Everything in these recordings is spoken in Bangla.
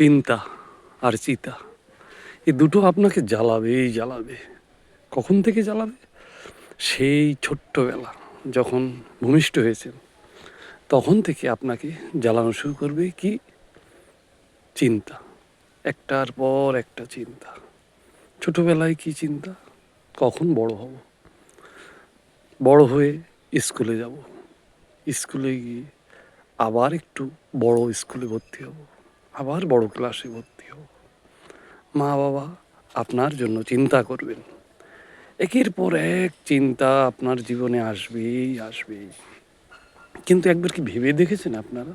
চিন্তা আর চিতা, এই দুটো আপনাকে জ্বালাবেই জ্বালাবে। কখন থেকে জ্বালাবে? সেই ছোট্টবেলা যখন ভূমিষ্ঠ হয়েছেন তখন থেকে আপনাকে জ্বালানো শুরু করবে কি? চিন্তা। একটার পর একটা চিন্তা। ছোটবেলায় কি চিন্তা? কখন বড় হব, বড় হয়ে স্কুলে যাব, স্কুলে গিয়ে আবার একটু বড় স্কুলে ভর্তি হব, আবার বড় ক্লাসে ভর্তি হব। মা বাবা আপনার জন্য চিন্তা করবেন, একের পর এক চিন্তা আপনার জীবনে আসবেই আসবেই। কিন্তু একবার কি ভেবে দেখেছেন আপনারা,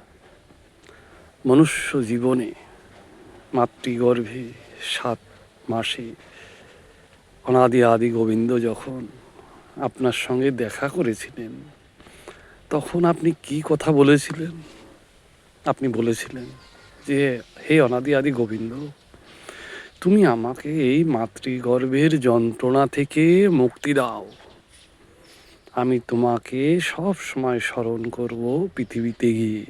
মনুষ্য জীবনে মাতৃগর্ভে 7 মাসে অনাদি আদি গোবিন্দ যখন আপনার সঙ্গে দেখা করেছিলেন তখন আপনি কি কথা বলেছিলেন? আপনি বলেছিলেন যে, হে অনাদি আদি গোবিন্দ, তুমি আমাকে এই মাতৃগর্ভের যন্ত্রণা থেকে মুক্তি দাও। আমি তোমাকে সব সময় স্মরণ করব পৃথিবীতে গিয়ে।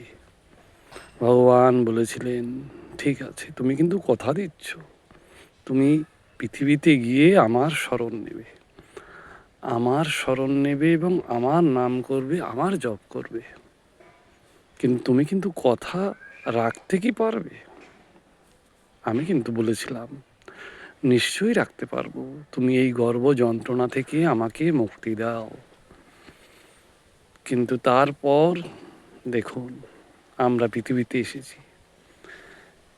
ভগবান বলেছিলেন, ঠিক আছে, তুমি কিন্তু কথা দিচ্ছ, তুমি পৃথিবীতে গিয়ে আমার শরণ নেবে, আমার শরণ নেবে এবং আমার নাম করবে, আমার জপ করবে। কিন্তু তুমি কিন্তু কথা রাখতে কি পারবে? আমি কিন্তু বলেছিলাম, নিশ্চয়ই রাখতে পারবো, তুমি এই গর্ভ যন্ত্রণা থেকে আমাকে মুক্তি দাও। কিন্তু তারপর দেখুন, আমরা পৃথিবীতে এসেছি।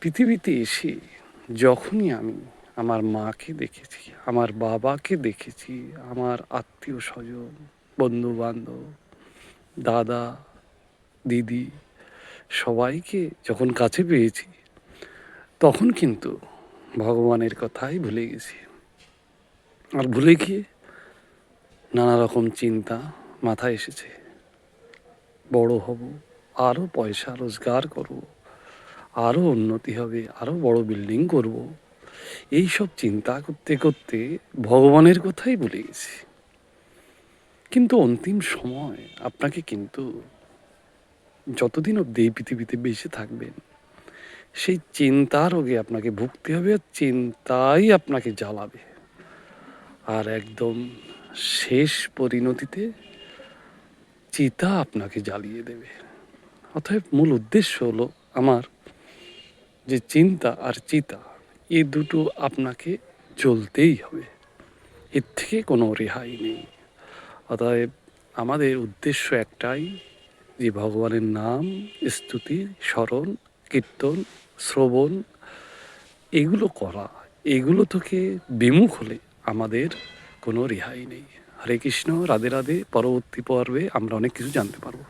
পৃথিবীতে এসে যখনই আমি আমার মাকে দেখেছি, আমার বাবাকে দেখেছি, আমার আত্মীয় স্বজন, বন্ধু বান্ধব, দাদা দিদি, সবাইকে যখন কাছে পেয়েছি তখন কিন্তু ভগবানের কথাই ভুলে গেছি। আর ভুলে গিয়ে নানা রকম চিন্তা মাথায় এসেছে। বড় হব, আরও পয়সা রোজগার করব, আরও উন্নতি হবে, আরও বড় বিল্ডিং করব, এইসব চিন্তা করতে করতে ভগবানের কথাই ভুলে গেছি। কিন্তু অন্তিম সময় আপনাকে কিন্তু যতদিন অব্দি এই পৃথিবীতে বেঁচে থাকবেন সেই চিন্তার রোগে আপনাকে ভুগতে হবে, আর চিন্তাই আপনাকে জ্বালাবে। আর একদম শেষ পরিণতিতে চিতা আপনাকে জ্বালিয়ে দেবে। অতএব মূল উদ্দেশ্য হলো আমার, যে চিন্তা আর চিতা এই দুটো আপনাকে জ্বলতেই হবে, এর থেকে কোনো রেহাই নেই। অতএব আমাদের উদ্দেশ্য একটাই, যে ভগবানের নাম, স্তুতি, স্মরণ, কীর্তন, শ্রবণ এগুলো করা। এগুলো থেকে বিমুখ হলে আমাদের কোনো রেহাই নেই। হরে কৃষ্ণ, রাধে রাধে। পরবর্তী পর্বে আমরা অনেক কিছু জানতে পারবো।